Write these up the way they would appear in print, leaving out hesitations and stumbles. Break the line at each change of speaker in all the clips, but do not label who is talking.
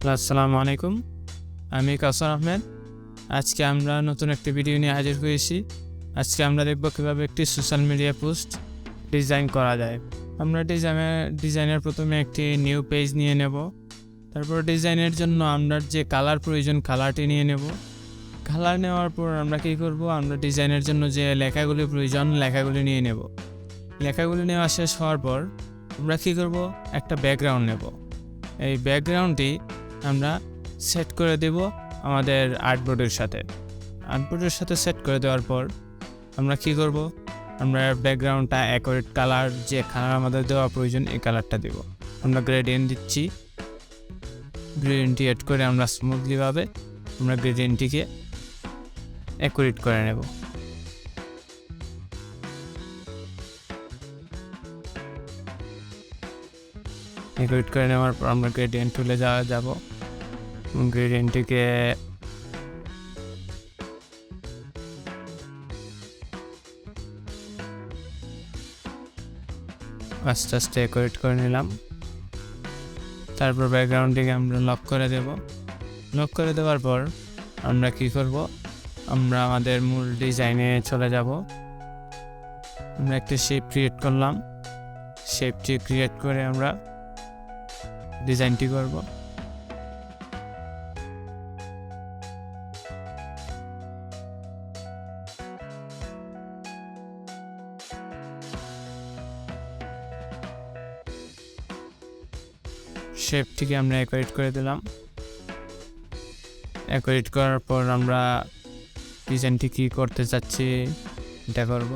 আসসালামু আলাইকুম, আমি কাউসার আহমেদ। আজকে আমরা নতুন একটি ভিডিও নিয়ে হাজির হয়েছি। আজকে আমরা দেখব কীভাবে একটি সোশ্যাল মিডিয়া পোস্ট ডিজাইন করা যায়। আমরা ডিজাইনের প্রথমে একটি নিউ পেজ নিয়ে নেব। তারপর ডিজাইনের জন্য আমরা যে কালার প্রয়োজন কালারটি নিয়ে নেব। কালার নেওয়ার পর আমরা কী করব, আমরা ডিজাইনের জন্য যে লেখাগুলি প্রয়োজন লেখাগুলি নিয়ে নেব। লেখাগুলি নেওয়া শেষ হওয়ার পর আমরা কী করব, একটা ব্যাকগ্রাউন্ড নেব। এই ব্যাকগ্রাউন্ডটি আমরা সেট করে দেব আমাদের আর্টবোর্ডের সাথে সেট করে দেওয়ার পর আমরা কি করব, আমরা ব্যাকগ্রাউন্ডটা অ্যাকুরেট কালার, যে কালার আমাদের দেওয়া প্রয়োজন এই কালারটা দেব। আমরা গ্রেডিয়েন্ট দিচ্ছি, গ্রেডিয়েন্টটি এড করে আমরা স্মুথলিভাবে আমরা গ্রেডিয়েন্টটিকে অ্যাকুরেট করে নেব। অ্যাকুরেট করে নেওয়ার পর আমরা গ্রেডিয়েন্ট টুলে যাব। গ্রেডিয়েন্টটিকে আস্তে আস্তে অ্যাকুরেট করে নিলাম। তারপর ব্যাকগ্রাউন্ডটিকে আমরা লক করে দেব। লক করে দেওয়ার পর আমরা কি করব, আমরা আমাদের মূল ডিজাইনে চলে যাব। আমরা একটা শেপ ক্রিয়েট করলাম। শেপটি ক্রিয়েট করে আমরা ডিজাইনটি করব। শেপটিকে আমরা অ্যাকুরেট করে দিলাম। অ্যাকুরেট করার পর আমরা ডিজাইনটি কী করতে চাচ্ছি এটা করব।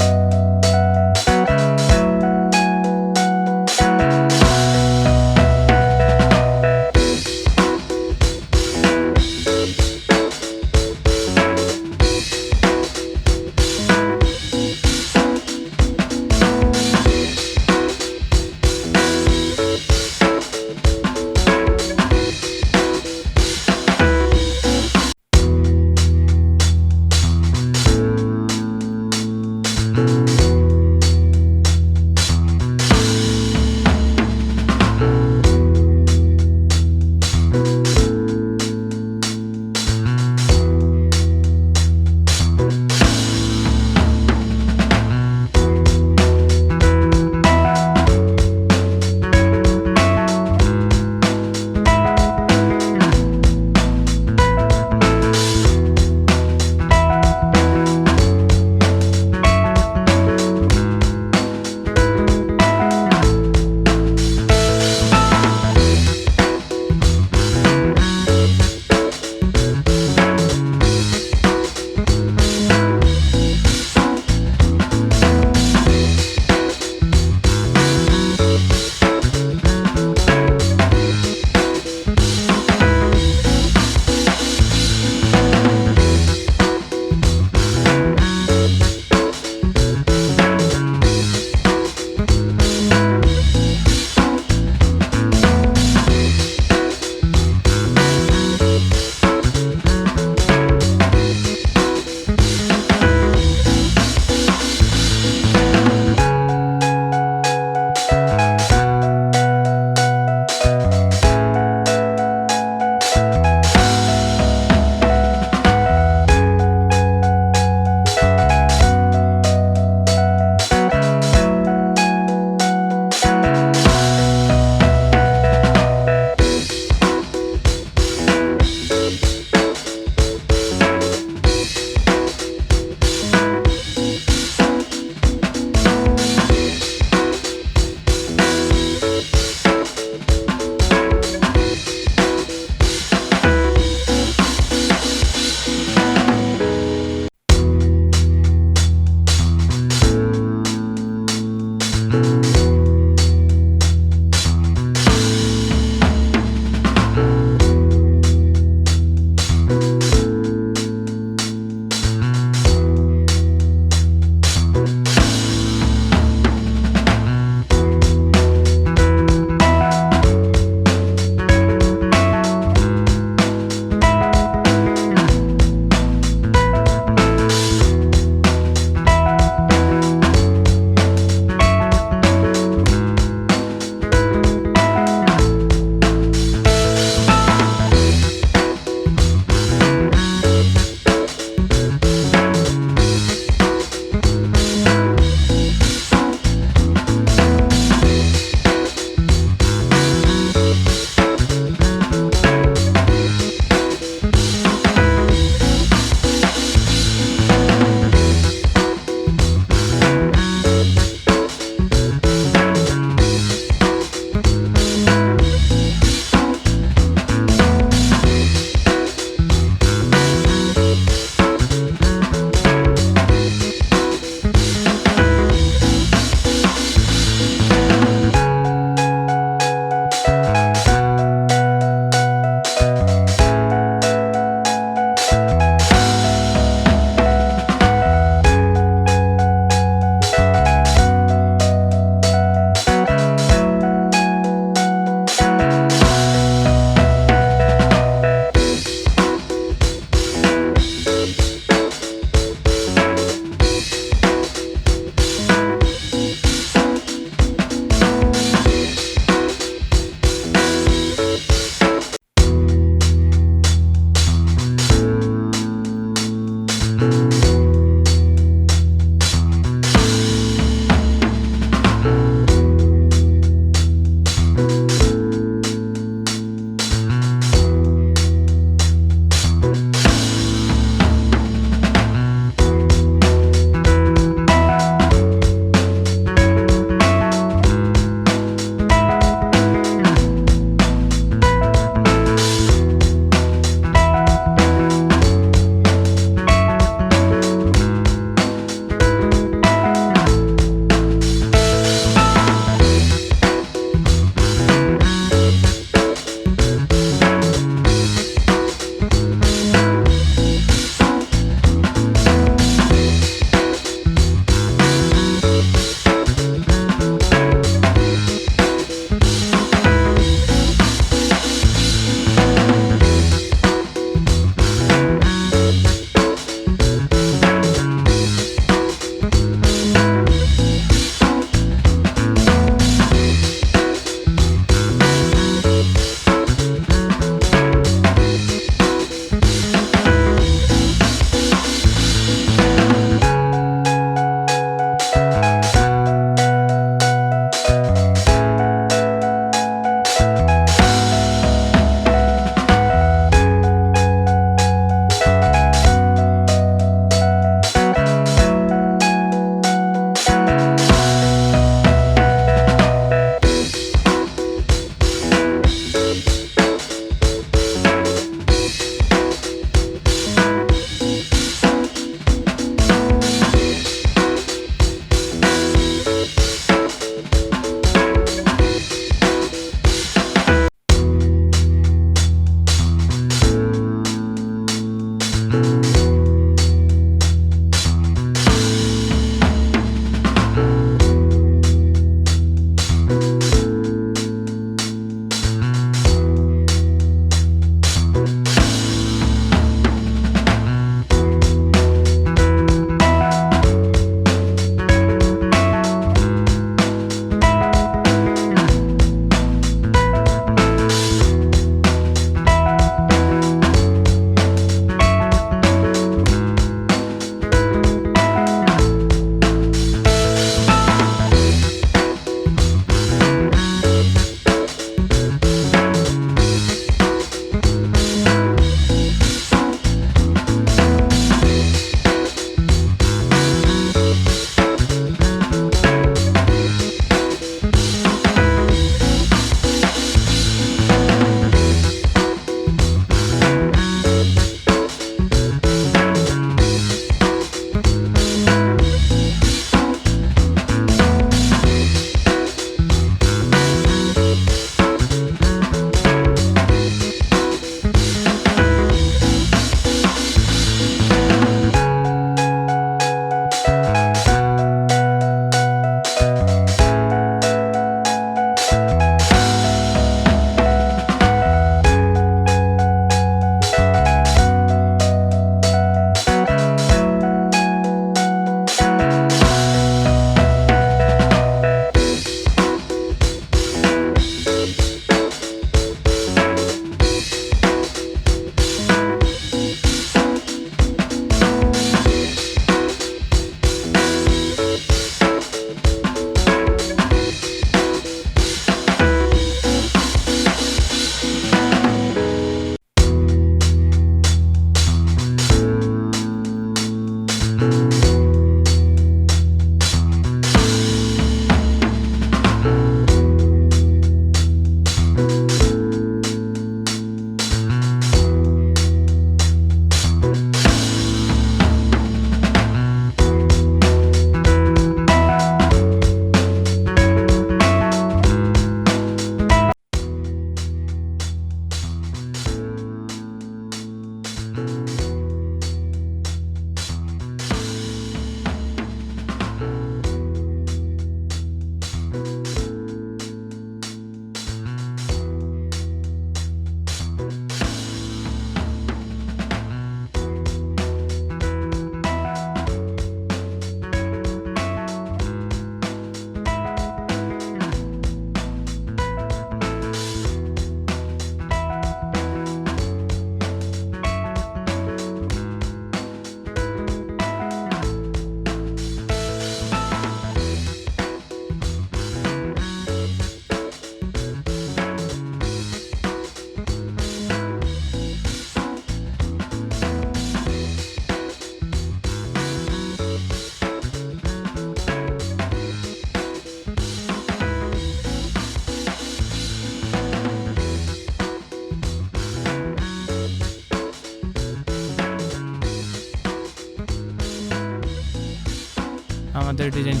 আমাদের ডিজাইন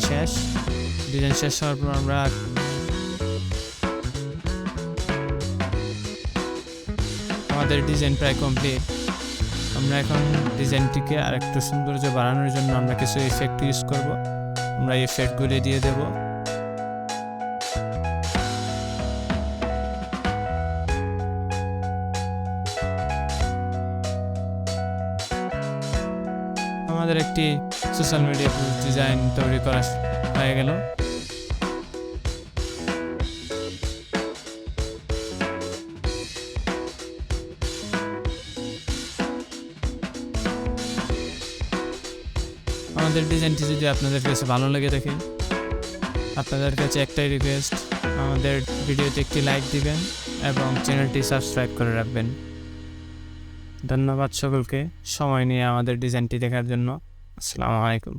শেষ হওয়ার পর আমরা আমাদের ডিজাইন প্রায় কমপ্লিট। আমরা এখন ডিজাইনটিকে আরেকটু সৌন্দর্য বাড়ানোর জন্য আমরা কিছু ইফেক্ট ইউজ করব। আমরা ইফেক্টগুলি দিয়ে দেব। আমাদের একটি সোশ্যাল মিডিয়া পোস্ট ডিজাইন তৈরি করা হয়ে গেল। আমাদের ডিজাইনটি যদি আপনাদের কাছে ভালো লেগে থাকে, আপনাদের কাছে একটাই রিকোয়েস্ট, আমাদের ভিডিওতে একটি লাইক দিবেন এবং চ্যানেলটি সাবস্ক্রাইব করে রাখবেন। ধন্যবাদ সকলকে সময় নিয়ে আমাদের ডিজাইনটি দেখার জন্য। আসসালামু আলাইকুম।